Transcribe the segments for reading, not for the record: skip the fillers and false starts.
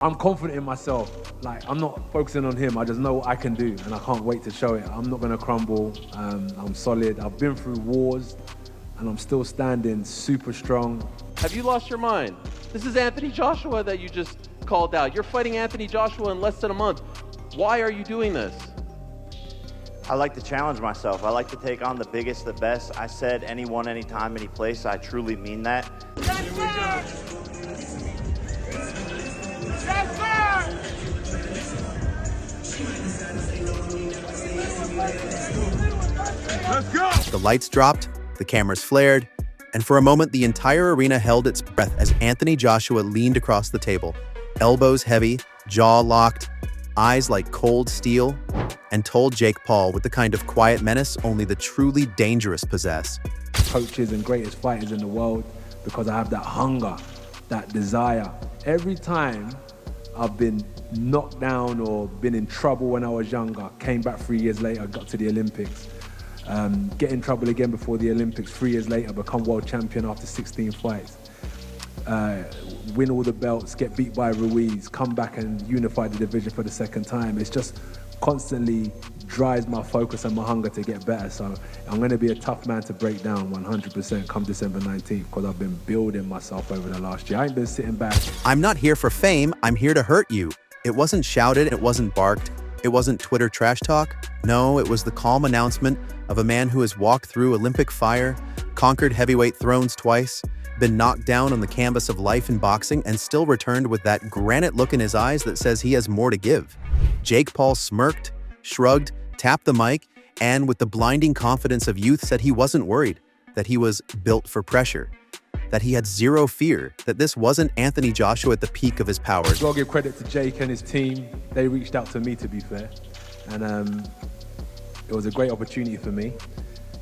I'm confident in myself. Like, I'm not focusing on him. I just know what I can do, and I can't wait to show it. I'm not gonna crumble. I'm solid. I've been through wars, and I'm still standing super strong. Have you lost your mind? This is Anthony Joshua that you just called out. You're fighting Anthony Joshua in less than a month. Why are you doing this? I like to challenge myself. I like to take on the biggest, the best. I said anyone, anytime, any place. I truly mean that. Let's go! The lights dropped, the cameras flared, and for a moment the entire arena held its breath as Anthony Joshua leaned across the table, elbows heavy, jaw locked, eyes like cold steel, and told Jake Paul with the kind of quiet menace only the truly dangerous possess. Coaches and greatest fighters in the world, because I have that hunger, that desire. Every time I've been knocked down or been in trouble when I was younger, came back 3 years later, got to the Olympics. Get in trouble again before the Olympics, 3 years later, become world champion after 16 fights. Win all the belts, get beat by Ruiz, come back and unify the division for the second time. It's just constantly drives my focus and my hunger to get better. So I'm going to be a tough man to break down 100% come December 19th, because I've been building myself over the last year. I ain't been sitting back. I'm not here for fame, I'm here to hurt you. It wasn't shouted, it wasn't barked, it wasn't Twitter trash talk. No, it was the calm announcement of a man who has walked through Olympic fire, conquered heavyweight thrones twice, been knocked down on the canvas of life in boxing, and still returned with that granite look in his eyes that says he has more to give. Jake Paul smirked, shrugged, tapped the mic, and with the blinding confidence of youth said he wasn't worried, that he was built for pressure, that he had zero fear, that this wasn't Anthony Joshua at the peak of his powers. I'll give credit to Jake and his team. They reached out to me, to be fair, and it was a great opportunity for me.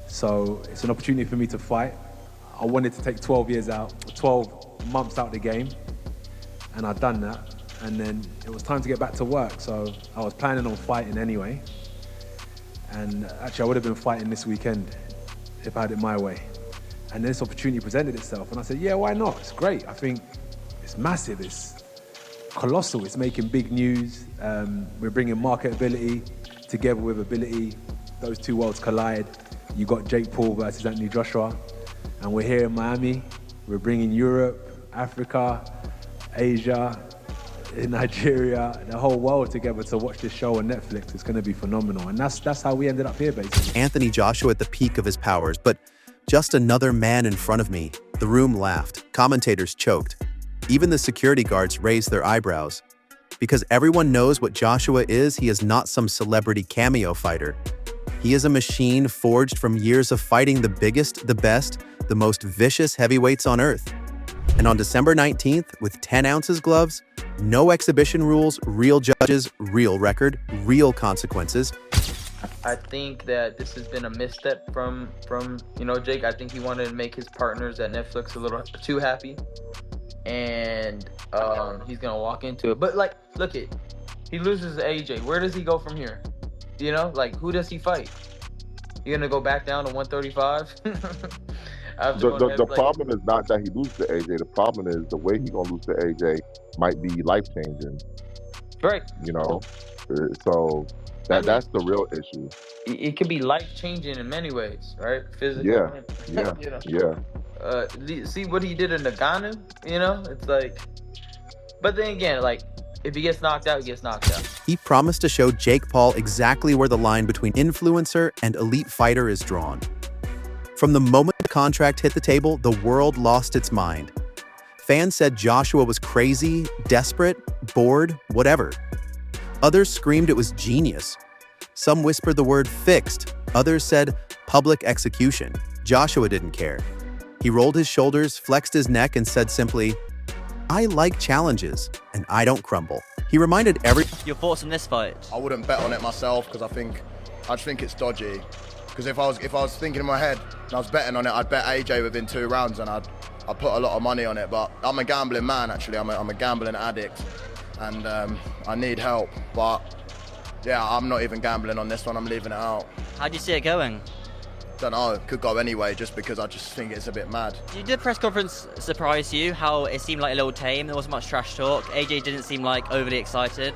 So it's an opportunity for me to fight. I wanted to take 12 months out the game, and I'd done that. And then it was time to get back to work, so I was planning on fighting anyway. And actually, I would have been fighting this weekend if I had it my way. And this opportunity presented itself, and I said, yeah, why not? It's great. I think it's massive, it's colossal, it's making big news. We're bringing marketability together with ability. Those two worlds collide. You got Jake Paul versus Anthony Joshua, and we're here in Miami. We're bringing Europe, Africa, Asia, in Nigeria, the whole world together to watch this show on Netflix. It's going to be phenomenal, and that's how we ended up here, basically. Anthony Joshua at the peak of his powers, but just another man in front of me. The room laughed, commentators choked. Even the security guards raised their eyebrows. Because everyone knows what Joshua is, he is not some celebrity cameo fighter. He is a machine forged from years of fighting the biggest, the best, the most vicious heavyweights on earth. And on December 19th, with 10 ounces gloves, no exhibition rules, real judges, real record, real consequences. I think that this has been a misstep from Jake. I think he wanted to make his partners at Netflix a little too happy, and he's gonna walk into it. But like, look it, he loses to AJ. Where does he go from here? Who does he fight? You gonna go back down to 135? The problem is not that he loses to AJ. The problem is the way he's gonna lose to AJ might be life changing. Right. So that's the real issue. It can be life changing in many ways, right? Physically. Yeah. See what he did in Nagano? It's like, but then again, like, if he gets knocked out, he gets knocked out. He promised to show Jake Paul exactly where the line between influencer and elite fighter is drawn. From the moment the contract hit the table, the world lost its mind. Fans said Joshua was crazy, desperate, bored, whatever. Others screamed it was genius. Some whispered the word fixed. Others said public execution. Joshua didn't care. He rolled his shoulders, flexed his neck, and said simply, I like challenges, and I don't crumble. He reminded Your thoughts on this fight? I wouldn't bet on it myself because I just think it's dodgy. Because if I was thinking in my head and I was betting on it, I'd bet AJ within 2 rounds, and I'd put a lot of money on it. But I'm a gambling man, actually. I'm a gambling addict, and I need help. But yeah, I'm not even gambling on this one. I'm leaving it out. How do you see it going? don't know, could go anyway just because I just think it's a bit mad. Did the press conference surprise you? How it seemed like a little tame, there wasn't much trash talk. AJ didn't seem like overly excited.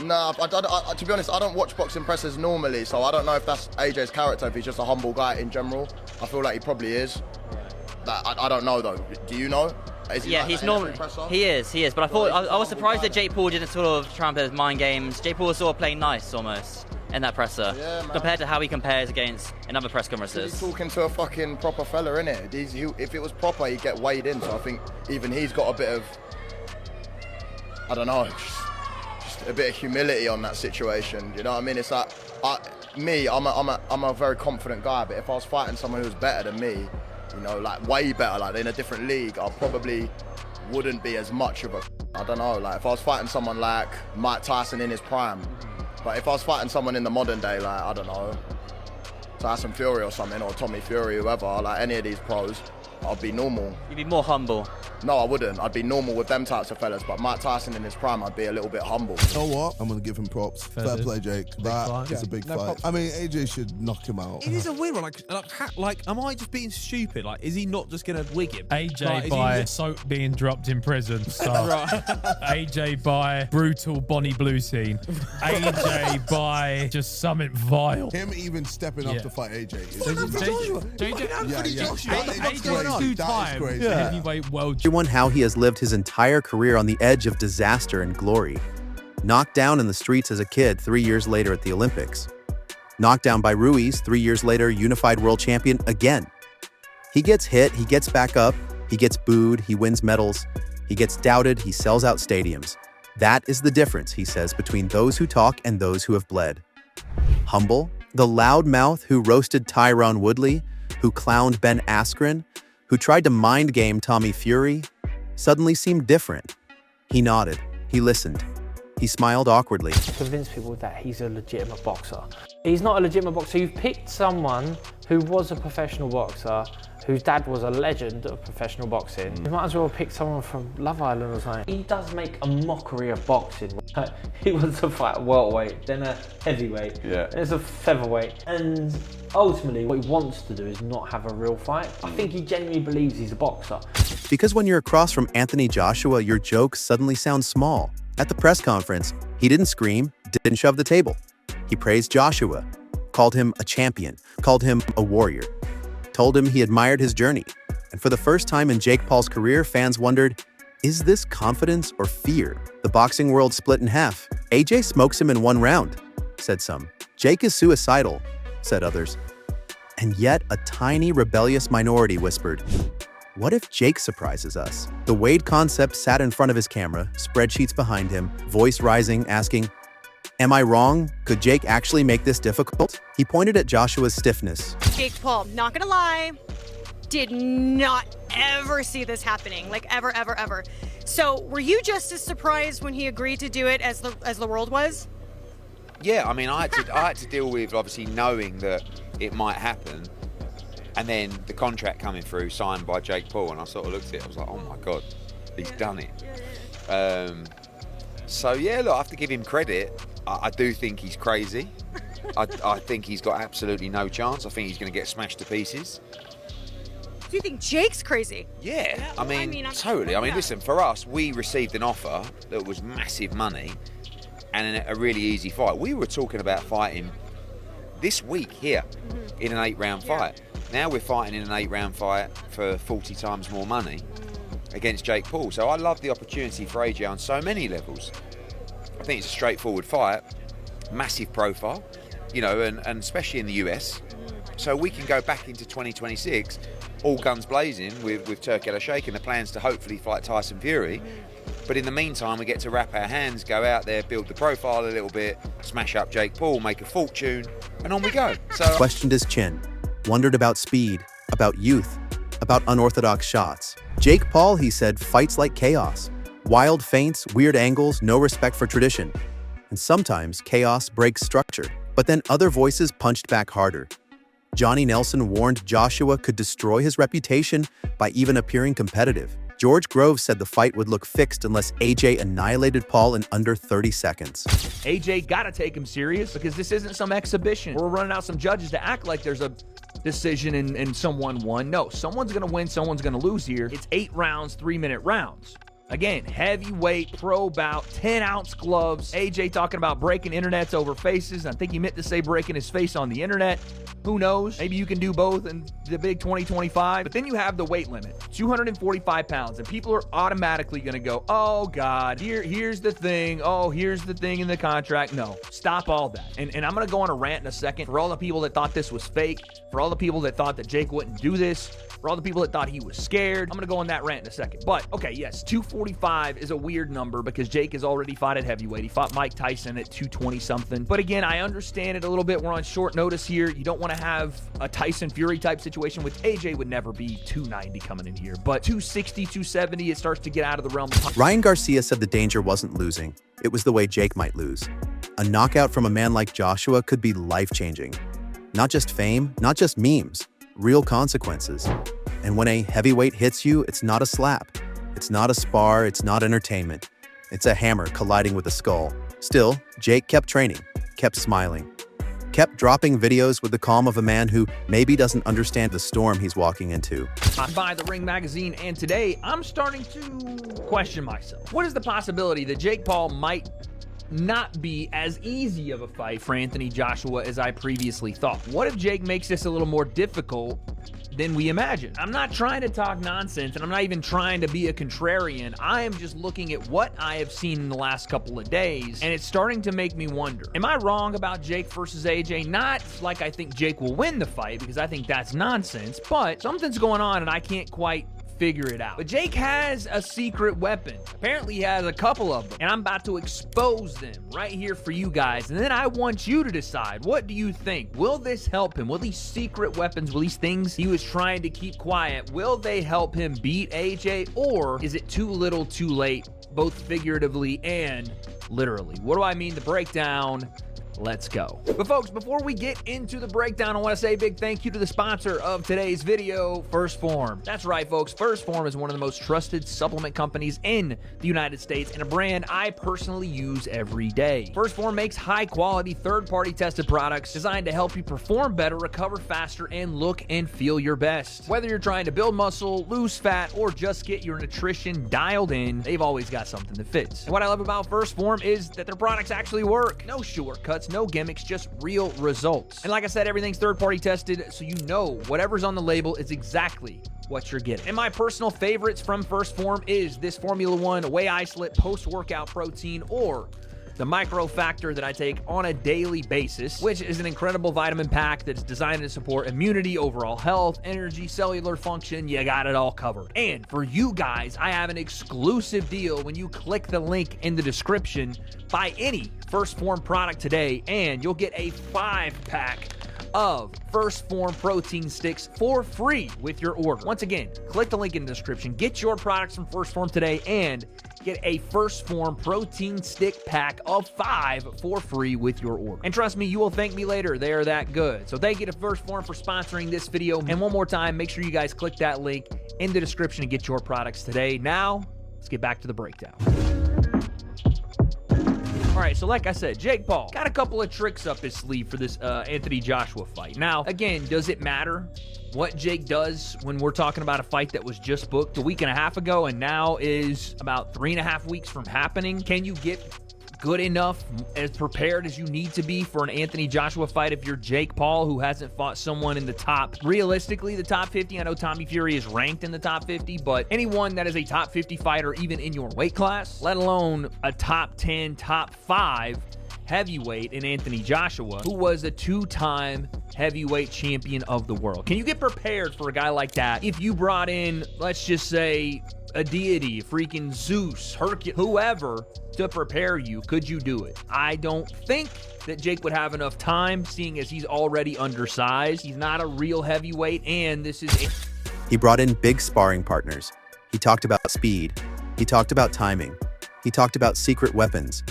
Nah, to be honest, I don't watch boxing presses normally, so I don't know if that's AJ's character, if he's just a humble guy in general. I feel like he probably is. I don't know though. Do you know? Is he Yeah, like he's that normally. every presser? He is. But I was surprised guy. that Jake Paul didn't sort of try and play his mind games. Jake Paul was sort of playing nice almost in that presser, Yeah, man. compared to how he compares against in other press He's conferences. talking to a fucking proper fella, innit? If it was proper, he'd get weighed in. So I think even he's got a bit of, I don't know, just a bit of humility on that situation. You know what I mean? It's like, I'm a very confident guy, but if I was fighting someone who was better than me, you know, like way better, like in a different league, I probably wouldn't be as much of a, I don't know, like if I was fighting someone like Mike Tyson in his prime, but if I was fighting someone in the modern day, like, I don't know, Tyson Fury or something, or Tommy Fury, whoever, like any of these pros, I'd be normal. You'd be more humble. No, I wouldn't. I'd be normal with them types of fellas, but Mike Tyson in his prime, I'd be a little bit humble. You know what? I'm going to give him props. Fair play, Jake. That is a big fight. I mean, AJ should knock him out. It is a weird one. Like, am I just being stupid? Like, is he not just gonna wig him? AJ by soap being dropped in prison stuff. AJ by brutal Bonnie Blue scene. AJ by just something vile. Him even stepping up to fight AJ. AJ two-time heavyweight world Everyone how he has lived his entire career on the edge of disaster and glory. Knocked down in the streets as a kid 3 years later at the Olympics. Knocked down by Ruiz 3 years later, unified world champion again. He gets hit, he gets back up, he gets booed, he wins medals, he gets doubted, he sells out stadiums. That is the difference, he says, between those who talk and those who have bled. Humble, the loud mouth who roasted Tyron Woodley, who clowned Ben Askren, who tried to mind game Tommy Fury, suddenly seemed different. He nodded. He listened. He smiled awkwardly. Convince people that he's a legitimate boxer. He's not a legitimate boxer. You've picked someone who was a professional boxer, whose dad was a legend of professional boxing. You might as well pick someone from Love Island or something. He does make a mockery of boxing. He wants to fight a welterweight, then a heavyweight, then it's a featherweight. And ultimately, what he wants to do is not have a real fight. I think he genuinely believes he's a boxer. Because when you're across from Anthony Joshua, your jokes suddenly sound small. At the press conference, he didn't scream, didn't shove the table. He praised Joshua, called him a champion, called him a warrior, told him he admired his journey. And for the first time in Jake Paul's career, fans wondered, is this confidence or fear? The boxing world split in half. AJ smokes him in 1 round, said some. Jake is suicidal, said others. And yet a tiny rebellious minority whispered, what if Jake surprises us? The Wade concept sat in front of his camera, spreadsheets behind him, voice rising, asking, am I wrong? Could Jake actually make this difficult? He pointed at Joshua's stiffness. Jake Paul, not gonna lie, did not ever see this happening, like ever, ever, ever. So were you just as surprised when he agreed to do it as the world was? Yeah, I mean, I had to deal with obviously knowing that it might happen. And then the contract coming through, signed by Jake Paul, and I sort of looked at it, I was like, oh my God, he's done it. So yeah, look, I have to give him credit. I do think he's crazy. I think he's got absolutely no chance. I think he's going to get smashed to pieces. Do you think Jake's crazy? Yeah, I mean totally. I mean, listen, for us, we received an offer that was massive money and a really easy fight. We were talking about fighting this week here in an 8-round fight. Now we're fighting in an 8-round fight for 40 times more money against Jake Paul. So I love the opportunity for AJ on so many levels. I think it's a straightforward fight, massive profile, you know, and especially in the US. So we can go back into 2026, all guns blazing with Turk El Sheikh and the plans to hopefully fight Tyson Fury. But in the meantime, we get to wrap our hands, go out there, build the profile a little bit, smash up Jake Paul, make a fortune, and on we go. So Questioned his chin, wondered about speed, about youth, about unorthodox shots. Jake Paul, he said, fights like chaos. Wild feints, weird angles, no respect for tradition. And sometimes chaos breaks structure. But then other voices punched back harder. Johnny Nelson warned Joshua could destroy his reputation by even appearing competitive. George Groves said the fight would look fixed unless AJ annihilated Paul in under 30 seconds. AJ gotta take him serious because this isn't some exhibition. We're running out some judges to act like there's a decision and someone won. No, someone's going to win, someone's going to lose here. It's 8 rounds, 3-minute rounds. Again, heavyweight pro bout, 10-ounce gloves. AJ talking about breaking internets over faces. I think he meant to say breaking his face on the internet. Who knows? Maybe you can do both in the big 2025. But then you have the weight limit, 245 pounds. And people are automatically going to go, oh, God, here's the thing. Oh, here's the thing in the contract. No, stop all that. And I'm going to go on a rant in a second for all the people that thought this was fake, for all the people that thought that Jake wouldn't do this, for all the people that thought he was scared. I'm going to go on that rant in a second. But, okay, yes, 245 is a weird number because Jake has already fought at heavyweight. He fought Mike Tyson at 220-something. But again, I understand it a little bit. We're on short notice here. You don't want to have a Tyson Fury type situation, which AJ would never be 290 coming in here. But 260, 270, it starts to get out of the realm of... Ryan Garcia said the danger wasn't losing. It was the way Jake might lose. A knockout from a man like Joshua could be life-changing. Not just fame, not just memes, real consequences. And when a heavyweight hits you, it's not a slap. It's not a spar, it's not entertainment. It's a hammer colliding with a skull. Still, Jake kept training, kept smiling, kept dropping videos with the calm of a man who maybe doesn't understand the storm he's walking into. I buy the Ring magazine, and today I'm starting to question myself. What is the possibility that Jake Paul might not be as easy of a fight for Anthony Joshua as I previously thought? What if Jake makes this a little more difficult than we imagined? I'm not trying to talk nonsense, and I'm not even trying to be a contrarian. I am just looking at what I have seen in the last couple of days, and it's starting to make me wonder. Am I wrong about Jake versus AJ? Not like I think Jake will win the fight, because I think that's nonsense, but something's going on, and I can't quite figure it out. But Jake has a secret weapon. Apparently he has a couple of them, and I'm about to expose them right here for you guys, and then I want you to decide, what do you think? Will this help him? Will these secret weapons, will these things he was trying to keep quiet, will they help him beat AJ, or is it too little too late, both figuratively and literally? What do I mean? The breakdown. Let's go. But folks, before we get into the breakdown, I want to say a big thank you to the sponsor of today's video, First Form. That's right, folks. First Form is one of the most trusted supplement companies in the United States and a brand I personally use every day. First Form makes high-quality, third-party tested products designed to help you perform better, recover faster, and look and feel your best. Whether you're trying to build muscle, lose fat, or just get your nutrition dialed in, they've always got something that fits. And what I love about First Form is that their products actually work. No shortcuts, no gimmicks, just real results. And like I said, everything's third-party tested, so you know whatever's on the label is exactly what you're getting. And my personal favorites from First Form is this Formula One Whey Isolate post-workout protein, or the Micro Factor that I take on a daily basis, which is an incredible vitamin pack that's designed to support immunity, overall health, energy, cellular function. You got it all covered. And for you guys, I have an exclusive deal when you click the link in the description. Buy any First Form product today, and you'll get a 5-pack of First Form protein sticks for free with your order. Once again, click the link in the description. Get your products from First Form today and get a First Form protein stick pack of 5 for free with your order. And trust me, you will thank me later. They are that good. So thank you to First Form for sponsoring this video. And one more time, make sure you guys click that link in the description and get your products today. Now, let's get back to the breakdown. All right, so like I said, Jake Paul got a couple of tricks up his sleeve for this Anthony Joshua fight. Now, again, does it matter what Jake does when we're talking about a fight that was just booked a week and a half ago and now is about 3.5 weeks from happening? Can you get good enough, as prepared as you need to be for an Anthony Joshua fight if you're Jake Paul, who hasn't fought someone in the top, realistically, the top 50? I know Tommy Fury is ranked in the top 50, but anyone that is a top 50 fighter, even in your weight class, let alone a top 10, top 5 heavyweight in Anthony Joshua, who was a 2-time heavyweight champion of the world. Can you get prepared for a guy like that if you brought in, let's just say, a deity, freaking Zeus, Hercules, whoever, to prepare you? Could you do it? I don't think that Jake would have enough time, seeing as he's already undersized. He's not a real heavyweight, and this is... He brought in big sparring partners. He talked about speed. He talked about timing. He talked about secret weapons.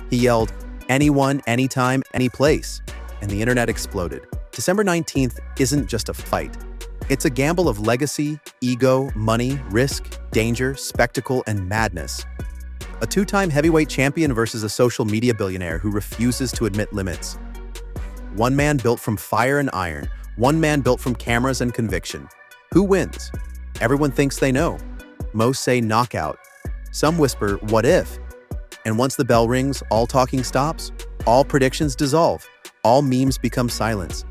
He yelled, anyone, anytime, any place. And the internet exploded. December 19th isn't just a fight. It's a gamble of legacy, ego, money, risk, danger, spectacle, and madness. A 2-time heavyweight champion versus a social media billionaire who refuses to admit limits. One man built from fire and iron, One man built from cameras and conviction. Who wins? Everyone thinks they know. Most say knockout. Some whisper, what if? And once the bell rings, all talking stops, all predictions dissolve, all memes become silence.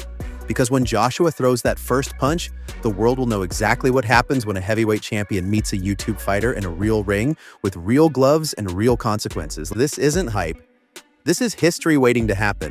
Because when Joshua throws that first punch, the world will know exactly what happens when a heavyweight champion meets a YouTube fighter in a real ring with real gloves and real consequences. This isn't hype. This is history waiting to happen.